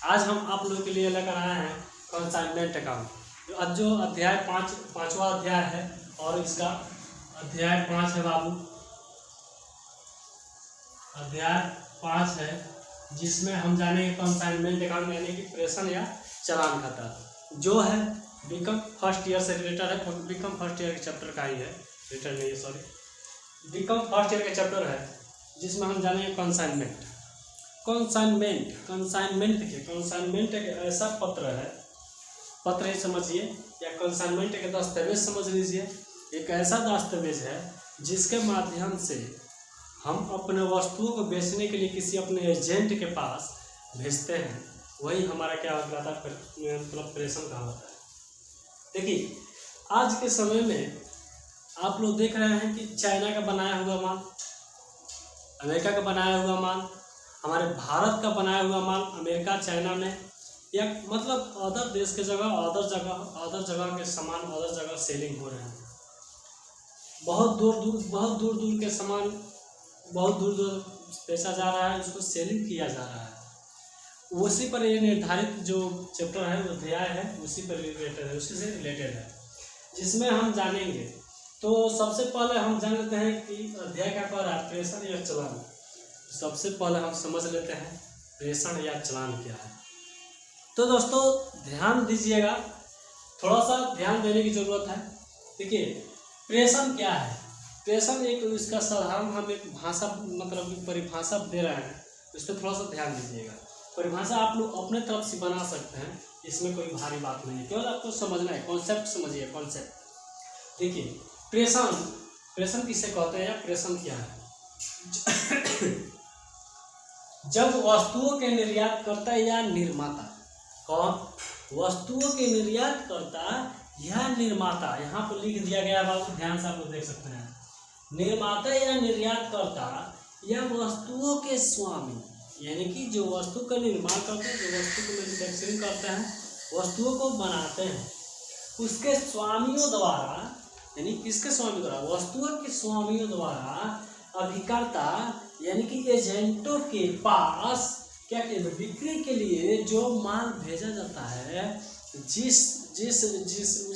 आज हम आप लोगों के लिए लेकर आए हैं कंसाइनमेंट अकाउंट। जो अध्याय पांचवा अध्याय है और इसका अध्याय 5 है बाबू, अध्याय 5 है जिसमें हम जानेंगे कंसाइनमेंट अकाउंट यानी कि प्रेषण या चालान खाता, जो है बीकॉम फर्स्ट ईयर से रिलेटेड है। बीकॉम फर्स्ट ईयर के चैप्टर का ही है, रिलेटेड नहीं है, सॉरी, बीकॉम फर्स्ट ईयर के चैप्टर है जिसमें हम जानेंगे कंसाइनमेंट। कंसाइनमेंट देखिए, कंसाइनमेंट एक ऐसा पत्र ही समझिए या कंसाइनमेंट एक दस्तावेज समझ लीजिए। एक ऐसा दस्तावेज है जिसके माध्यम से हम अपने वस्तुओं को बेचने के लिए किसी अपने एजेंट के पास भेजते हैं, वही हमारा क्या होता है, मतलब प्रेषण का होता है। देखिए आज के समय में आप लोग देख रहे हैं कि चाइना का बनाया हुआ माल, अमेरिका का बनाया हुआ माल, हमारे भारत का बनाया हुआ माल अमेरिका चाइना में या मतलब अदर देश के जगह अदर जगह के सामान अदर जगह सेलिंग हो रहे हैं। बहुत दूर दूर के सामान बहुत दूर बेचा जा रहा है, उसको सेलिंग किया जा रहा है। उसी पर ये निर्धारित जो चैप्टर है, वो अध्याय है, उसी पर रिलेटेड है, उसी से रिलेटेड है, जिसमें हम जानेंगे। तो सबसे पहले हम जान लेते हैं कि अध्याय क्या कह रहा है, प्रेषण या चालान। सबसे पहले हम समझ लेते हैं प्रेषण या चालान क्या है। तो दोस्तों ध्यान दीजिएगा, थोड़ा सा ध्यान देने की जरूरत है। देखिए प्रेषण क्या है। प्रेषण एक इसका साधारण हम एक भाषा मतलब परिभाषा दे रहे हैं, इस पर थोड़ा सा ध्यान दीजिएगा। परिभाषा आप लोग अपने तरफ से बना सकते हैं, इसमें कोई भारी बात नहीं है, केवल आपको समझना है, कॉन्सेप्ट समझिए, कॉन्सेप्ट। देखिए प्रेषण किसे कहते हैं या प्रेषण क्या है। जब वस्तुओं के निर्यातकर्ता या निर्माता, कौन, वस्तुओं के निर्यातकर्ता या निर्माता, यहाँ पर लिख दिया गया बाबू, ध्यान से आप लोग देख सकते हैं, निर्माता या निर्यातकर्ता या वस्तुओं के स्वामी, यानी कि जो वस्तु का निर्माण करते हैं, जो वस्तु को मैन्युफैक्चरिंग करते हैं, वस्तुओं को बनाते हैं, उसके स्वामियों द्वारा, यानी किसके स्वामी द्वारा, वस्तुओं के स्वामियों द्वारा अभिकर्ता यानी कि एजेंटों के पास क्या बिक्री के लिए जो माल भेजा जाता है, जिस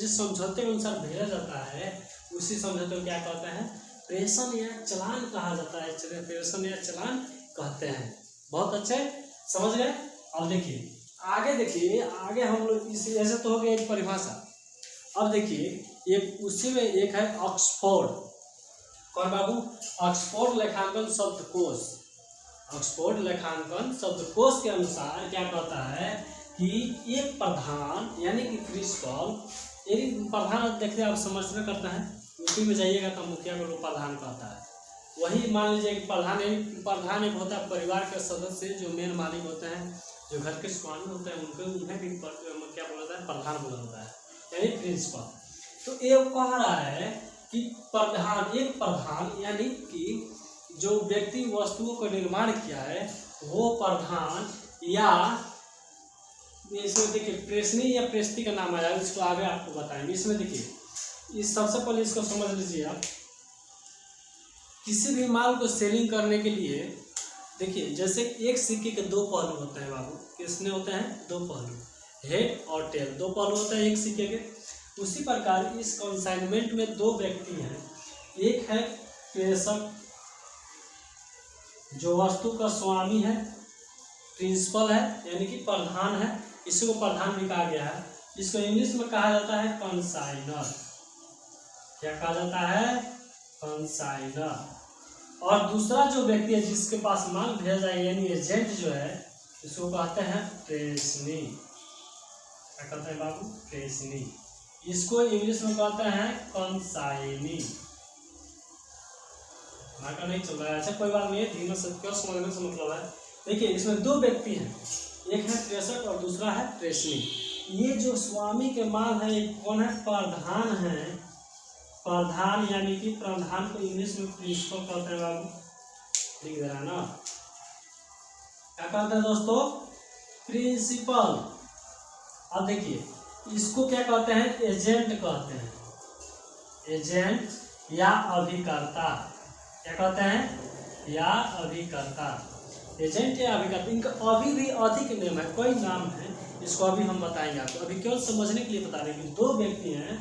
समझौते के अनुसार भेजा जाता है, उसी समझौते को क्या कहते हैं, प्रेषण या चालान कहा जाता है। प्रेषण या चालान कहते हैं। बहुत अच्छे समझ गए। अब देखिए आगे हम लोग इस ऐसे तो हो गया एक परिभाषा। अब देखिए एक उसी में एक है ऑक्सफोर्ड, कौन बाबू, ऑक्सफोर्ड लेखांकन शब्दकोश। ऑक्सफोर्ड लेखांकन शब्दकोश के अनुसार क्या कहता है कि एक प्रधान यानी कि प्रिंसिपल, एक प्रधान देखते आप समझते करते हैं, यूपी में जाइएगा तो मुखिया को लोग प्रधान कहता है। वही मान लीजिए कि प्रधान एक होता है परिवार के सदस्य, जो मेन मालिक होते हैं, जो घर के स्वामी होते हैं, उन्हें भी क्या बोला जाता है, प्रधान बोला जाता है, यानी प्रिंसिपल। तो ये कह रहा है कि एक प्रधान यानी कि जो व्यक्ति वस्तुओं का निर्माण किया है वो प्रधान, या इसमें देखिए प्रेषणी या प्रेषणी का नाम आया, इसको आगे आपको बताएंगे। इसमें देखिए इस सबसे पहले इसको समझ लीजिए आप। किसी भी माल को सेलिंग करने के लिए देखिए, जैसे एक सिक्के के दो पहलू होते हैं बाबू, किसने होते हैं, दो पहलू, हेड और टेल, दो पहलू होते हैं एक सिक्के के। उसी प्रकार इस कंसाइनमेंट में दो व्यक्ति हैं, एक है प्रेषक जो वस्तु का स्वामी है, प्रिंसिपल है यानी कि प्रधान है, इसी को प्रधान भी कहा गया है। इसको इंग्लिश में कहा जाता है कंसाइनर। क्या कहा जाता है, कंसाइनर। और दूसरा जो व्यक्ति है जिसके पास माल भेजा जाए यानी एजेंट जो है, इसको कहते हैं प्रेषणी। क्या कहते हैं बाबू, प्रेषणी। इसको इंग्लिश में कहते हैं कंसाइनी। का नहीं चल रहा है, अच्छा कोई बात नहीं है, धीमे से क्यों समझने से मतलब है। देखिए इसमें दो व्यक्ति हैं, एक है प्रेषक और दूसरा है प्रेषणी। ये जो स्वामी के माल है, एक कौन है, प्रधान है। प्रधान यानी कि प्रधान को इंग्लिश में प्रिंसिपल कहते हैं बाबू, लिख दे रहा ना, क्या कहते हैं दोस्तों, प्रिंसिपल। अब देखिए इसको क्या कहते हैं, एजेंट कहते हैं, एजेंट या अभिकर्ता। क्या कहते हैं, या अभिकर्ता। एजेंट या अभिकर्ता, इनका अभी भी अधिक नियम है, कोई नाम है, इसको अभी हम बताएंगे आपको। अभी केवल समझने के लिए बता रहे हैं कि दो व्यक्ति हैं,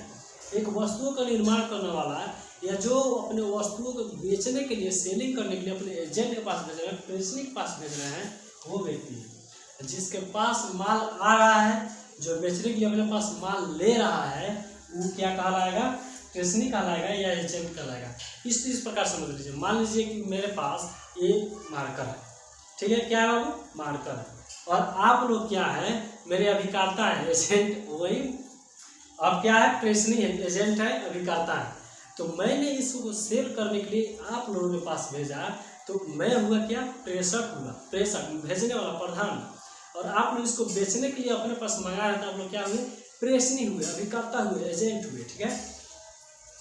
एक वस्तुओं का निर्माण करने वाला या जो अपने वस्तुओं को बेचने के लिए, सेलिंग करने के लिए अपने एजेंट के पास भेज रहे हैं, प्रेषणी के पास भेज रहे हैं, वो व्यक्ति है। जिसके पास माल आ रहा है, जो बेचने के लिए अपने पास माल ले रहा है, वो क्या कहलाएगा? प्रेषणी कहलाएगा या एजेंट कहलाएगा। इस प्रकार समझ लीजिए। मान लीजिए कि मेरे पास एक मार्कर है, ठीक है, क्या है बाबू? मार्कर है, और आप लोग क्या है? मेरे अभिकर्ता है, एजेंट, वही अब क्या है? प्रेषणी है, एजेंट है, अभिकर्ता है। तो मैंने इसको सेल करने के लिए आप लोगों के पास भेजा, तो मैं हुआ क्या? प्रेषक हुआ, प्रेषक, भेजने वाला, प्रधान। और आप लोग इसको बेचने के लिए अपने पास मंगाया था, आप लोग क्या हुए? प्रेषणी हुए, अभिकर्ता हुए, एजेंट हुए, ठीक है।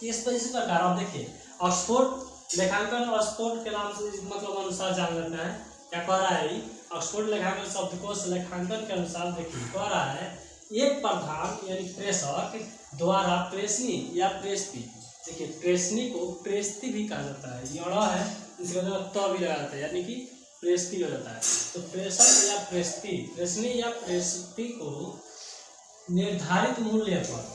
इस प्रकार आप देखिए, ऑक्सफोर्ड लेखांकन, ऑक्सफोर्ड के नाम से मतलब अनुसार जान लेते हैं, क्या कह रहा है? ऑक्सफोर्ड लेखांकन शब्दकोश लेखांकन के अनुसार देखिए, कह रहा है एक प्रधान यानी प्रेषक द्वारा प्रेषणी या प्रेषती, देखिए प्रेषणी को प्रेषती भी कहा जाता है, यड़ा है, इसके बाद त भी लगा जाता है, यानी कि प्रेषती हो जाता है। तो प्रेषक या प्रेषती, प्रेषणी या प्रेषती को निर्धारित मूल्य पर,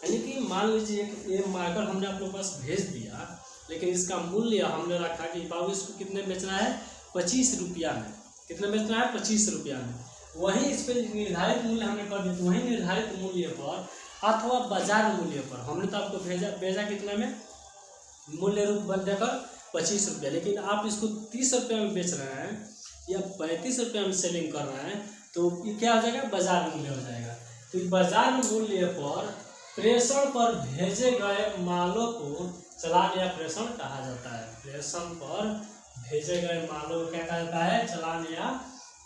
यानी कि मान लीजिए ये मार्कर हमने आप लोगों के पास भेज दिया, लेकिन इसका मूल्य हमने रखा कि बाबू इसको कितने बेचना है? 25 रुपया में। कितने बेचना है? 25 रुपया में। वही इस पर निर्धारित मूल्य हमने कर दिया, तो वही निर्धारित मूल्य पर अथवा बाजार मूल्य पर हमने तो आपको भेजा कितने में? मूल्य रूप बन देकर 25 रुपया, लेकिन आप इसको 30 रुपया में बेच रहे हैं या 35 रुपया में सेलिंग कर रहे हैं, तो ये क्या हो जाएगा? बाजार मूल्य हो जाएगा। तो बाजार मूल्य पर प्रेषण पर भेजे गए मालों को चालान या प्रेषण कहा जाता है। प्रेषण पर भेजे गए मालों को क्या कहा जाता है? चालान या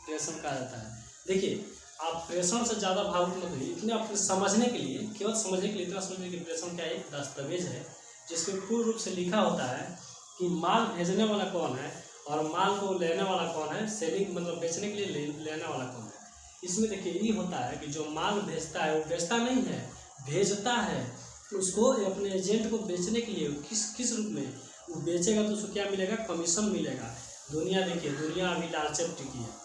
प्रेषण कहा जाता है। देखिए, आप प्रेषण से ज़्यादा भावुक मत होइए, इतने आप समझने के लिए, केवल समझने के लिए इतना समझिए कि प्रेषण क्या है? एक दस्तावेज है जिसमें पूर्ण रूप से लिखा होता है कि माल भेजने वाला कौन है और माल को लेने वाला कौन है, सेलिंग मतलब बेचने के लिए लेने वाला कौन है। इसमें देखिए ये होता है कि जो माल भेजता है वो बेचता नहीं है, भेजता है उसको अपने एजेंट को बेचने के लिए। किस रूप में वो बेचेगा? तो उसको क्या मिलेगा? कमीशन मिलेगा। दुनिया देखिए, दुनिया अभी लालच में टिकी है।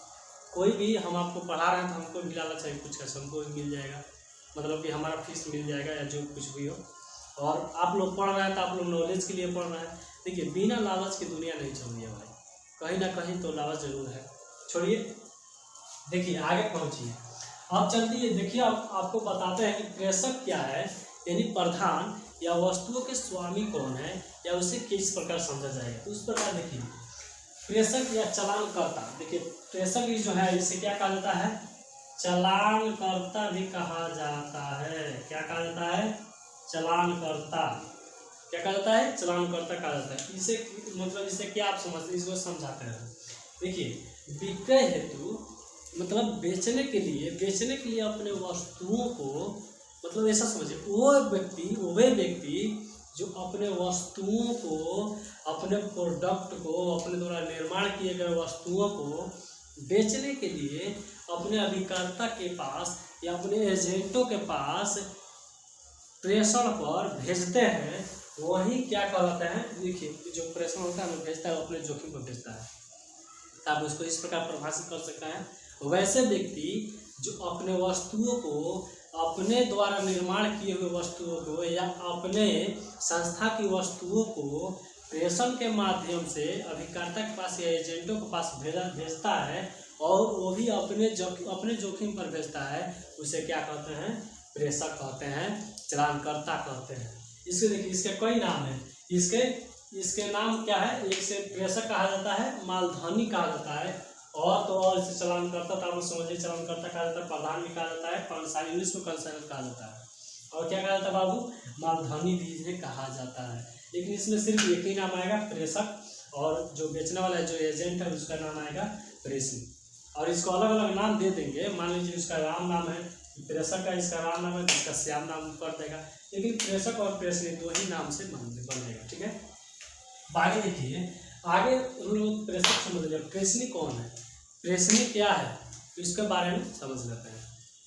कोई भी हम आपको पढ़ा रहे हैं तो हमको भी लालच है कुछ का, हमको भी मिल जाएगा, मतलब कि हमारा फीस मिल जाएगा या जो कुछ भी हो। और आप लोग पढ़ रहे हैं तो आप लोग नॉलेज के लिए पढ़ रहे हैं। देखिए, बिना लालच की दुनिया नहीं चल रही है भाई, कहीं ना कहीं तो लालच जरूर है। छोड़िए, देखिए आगे पहुँचिए। अब चलती है, देखिए आपको बताते हैं कि प्रेषक क्या है, यानी प्रधान या वस्तुओं के स्वामी कौन है या उसे किस प्रकार समझा जाएगा। तो उस प्रकार देखिए, प्रेषक या चालानकर्ता, देखिए प्रेषक जो है इसे क्या कहा जाता है? चालानकर्ता भी कहा जाता है। क्या कहा जाता है? चालानकर्ता। क्या कहा जाता है? चालानकर्ता कहा जाता है। इसे मतलब इससे क्या आप समझते हैं, इसको समझाते हैं। देखिए, विक्रय हेतु मतलब बेचने के लिए अपने वस्तुओं को, मतलब ऐसा समझिए, वो व्यक्ति जो अपने वस्तुओं को, अपने प्रोडक्ट को, अपने द्वारा निर्माण किए गए वस्तुओं को बेचने के लिए अपने अभिकर्ता के पास या अपने एजेंटों के पास प्रेषण पर भेजते हैं, वही क्या कहलाते हैं? देखिए, जो प्रेषण होता है वो भेजता है, वो अपने जोखिम पर भेजता है। तो आप उसको इस प्रकार परिभाषित कर सकते हैं, वैसे व्यक्ति जो अपने वस्तुओं को, अपने द्वारा निर्माण किए हुए वस्तुओं को या अपने संस्था की वस्तुओं को प्रेषण के माध्यम से अभिकर्ता के पास या एजेंटों के पास भेजता है, और वो भी अपने जोखिम पर भेजता है, उसे क्या कहते हैं? प्रेषक कहते हैं, चालानकर्ता कहते हैं। इसके देखिए, इसके कई नाम हैं। इसके नाम क्या है? एक से प्रेषक कहा जाता है, मालधनी कहा जाता है, और तो और इसे चालानकर्ता, तो आप समझिए चालानकर्ता कहा जाता है, प्रधान भी कहा जाता है, कंसाइनर, इंग्लिश में कंसाइनर कहा जाता है, और क्या कहा जाता है बाबू? मालधनी भी इन्हें कहा जाता है। लेकिन इसमें सिर्फ एक ही नाम आएगा, प्रेषक, और जो बेचने वाला है, जो एजेंट है, उसका नाम आएगा प्रेषणी। और इसको अलग अलग नाम दे देंगे। मान लीजिए उसका राम नाम है, प्रेषक का इसका राम नाम है, इसका श्याम नाम कर देगा, लेकिन प्रेषक और प्रेषणी दो ही नाम से बनेगा, ठीक है। आगे देखिए, आगे हम लोग प्रेषक समझ लिया, प्रेषणी कौन है, प्रेषणी क्या है, तो इसके बारे में समझ लेते हैं।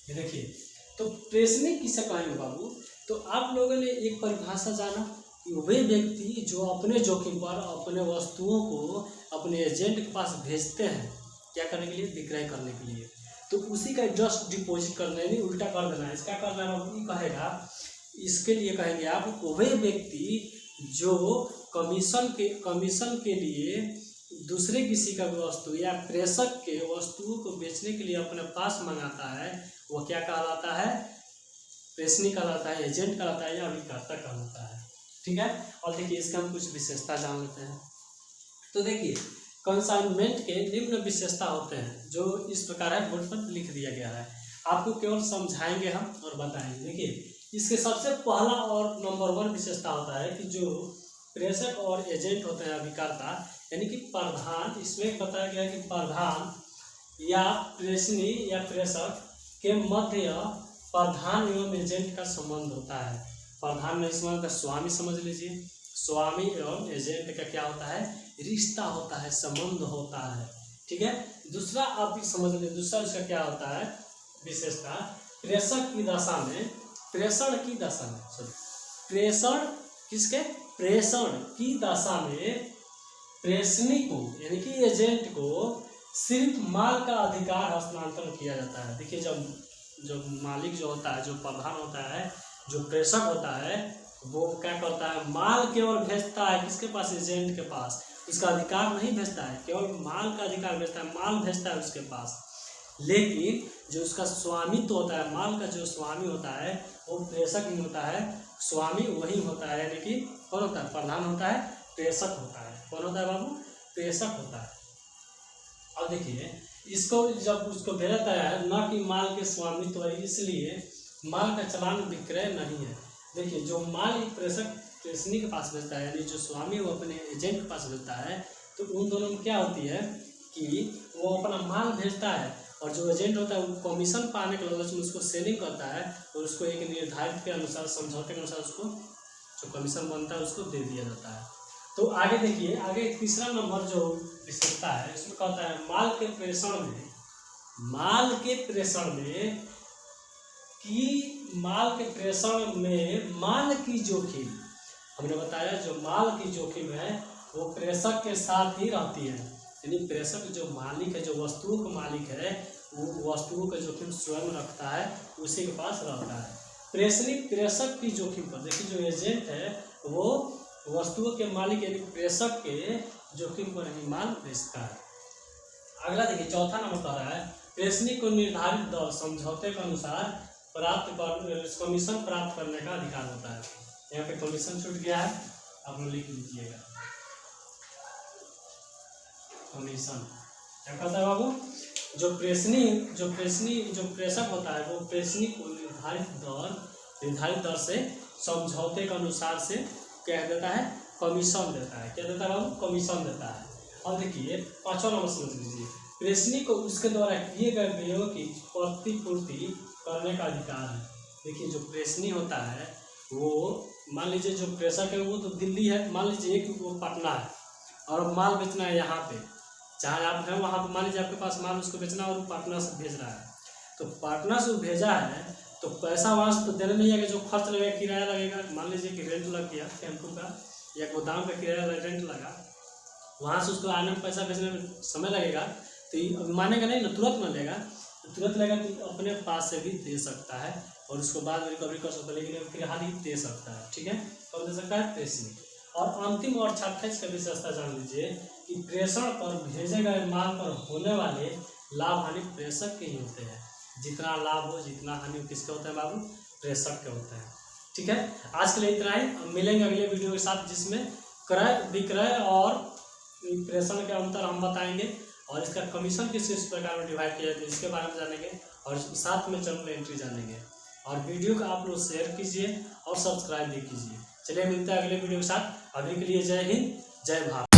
ये देखिए, तो प्रेषणी किसे कहेंगे बाबू? तो आप लोगों ने एक परिभाषा जाना कि वे व्यक्ति जो अपने जोखिम पर अपने वस्तुओं को अपने एजेंट के पास भेजते हैं, क्या करने के लिए, विक्रय करने के लिए। तो उसी का जस्ट डिपॉजिट करना है, उल्टा कर देना है। इसका करना है कहेगा, इसके लिए कहेंगे आप वह व्यक्ति जो कमीशन के लिए दूसरे किसी का वस्तु या प्रेषक के वस्तुओं को बेचने के लिए अपने पास मंगाता है, वो क्या कहलाता है, प्रेषणी कहलाता है, एजेंट कहलाता है या अभिकर्ता कहलाता है। ठीक है, और देखिए इसका हम कुछ विशेषता जान लेते हैं। तो देखिए कंसाइनमेंट के निम्न विशेषता होते हैं, जो इस प्रकार है, बोर्ड पर लिख दिया गया है, आपको केवल समझाएंगे हम और बताएंगे। देखिए इसके सबसे पहला और नंबर 1 विशेषता होता है कि जो प्रेषक और एजेंट होते हैं, अभिकर्ता यानी कि प्रधान, इसमें बताया गया कि प्रधान या प्रेषणी या प्रेषक के मध्य प्रधान एवं एजेंट का संबंध होता है। प्रधान में इसमें स्वामी समझ लीजिए, स्वामी एवं एजेंट का क्या होता है, रिश्ता होता है, संबंध होता है। ठीक है, दूसरा आप भी समझ लीजिए, दूसरा इसका क्या होता है विशेषता, प्रेषण की दशा में प्रेषण की दशा में प्रेषणी को यानी कि एजेंट को सिर्फ माल का अधिकार हस्तांतरण किया जाता है। देखिए जब मालिक जो होता है, जो प्रधान होता है, जो प्रेषक होता है, वो क्या करता है, माल केवल भेजता है किसके पास, एजेंट के पास। उसका अधिकार नहीं भेजता है, केवल माल का अधिकार भेजता है, माल भेजता है उसके पास। लेकिन जो उसका स्वामित्व होता है, माल का जो स्वामी होता है वो प्रेषक नहीं होता है, स्वामी वही होता है, यानी कि कौन होता है, प्रधान होता है, प्रेषक होता है। कौन होता है बाबू, प्रेषक होता है। अब देखिए इसको जब उसको भेजता है न कि माल के स्वामित्व है, इसलिए माल का चलान विक्रय नहीं है। देखिए जो माल प्रेषक प्रेषणी के पास भेजता है, यानी जो स्वामी वो अपने एजेंट के पास भेजता है, तो उन दोनों में क्या होती है कि वो अपना माल भेजता है और जो एजेंट होता है वो कमीशन पाने के लालच में उसको सेलिंग करता है और उसको एक निर्धारित के अनुसार, समझौते के अनुसार उसको जो कमीशन बनता है उसको दे दिया जाता है। तो आगे देखिए, आगे तीसरा नंबर जो विशेषता है इसमें कहता है माल के प्रेषण में माल की जोखिम, हमने बताया जो माल की जोखिम है वो प्रेषक के साथ ही रहती है। यानी प्रेषक जो मालिक है, जो वस्तुओं का मालिक है, वो वस्तुओं का जोखिम स्वयं रखता है, उसी के पास रहता है। प्रेषणी प्रेषक की जोखिम पर, देखिए जो एजेंट है वो वस्तुओं के मालिक यानी प्रेषक के जोखिम पर ही माल बेचता है। अगला देखिए चौथा नंबर कह रहा है प्रेषणी को निर्धारित दर समझौते के अनुसार कमीशन प्राप्त करने का अधिकार होता है। यहाँ पे कमीशन छूट गया है, आप लोग लिख लीजिएगा। कमीशन क्या कहता है बाबू, जो प्रेषक होता है वो प्रेषणी को निर्धारित दर से समझौते के अनुसार से क्या देता है, कमीशन देता है। क्या देता है बाबू, कमीशन देता है। अब देखिए पांचवा नंबर समझ लीजिए, प्रेषणी को उसके द्वारा किए गए व्ययों की प्रतिपूर्ति करने का अधिकार है। देखिए जो प्रेषणी होता है वो, मान लीजिए जो प्रेषक है वो तो दिल्ली है, मान लीजिए एक वो पटना है और माल बेचना है यहाँ पे, जहाँ आप हैं वहाँ पे मान लीजिए आपके पास माल उसको बेचना है और पटना से भेज रहा है। तो पटना से भेजा है तो पैसा वहाँ से तो देना नहीं है, कि जो खर्च लगेगा, किराया लगेगा, मान लीजिए कि रेंट लग गया टेम्पो का या गोदाम का किराया रेंट लगा, वहाँ से उसको आने में पैसा भेजने में समय लगेगा, तो मानेगा नहीं ना, तुरंत न लेगा, तुरंत लेगा तो अपने पास से भी दे सकता है और उसको बाद में रिकवरी कर सकता है, लेकिन फिलहाल ही दे सकता है। ठीक है, कब दे सकता है, प्रेषणी। और अंतिम और छठा इसका विशेषता जान लीजिए कि प्रेषण पर भेजे गए माल पर होने वाले लाभ हानि प्रेषक के ही होते हैं। जितना लाभ हो जितना हानि किसके होते हैं बाबू, प्रेषक के होते हैं। ठीक है, आज के लिए इतना ही, मिलेंगे अगले वीडियो के साथ जिसमें क्रय विक्रय और प्रेषण के अंतर हम बताएंगे और इसका कमीशन किस प्रकार में डिवाइड किया जाता है इसके बारे में जानेंगे और साथ में जर्नल एंट्री जानेंगे। और वीडियो को आप लोग शेयर कीजिए और सब्सक्राइब भी कीजिए। चलिए मिलते हैं अगले वीडियो के साथ, अभी के लिए जय हिंद जय भारत।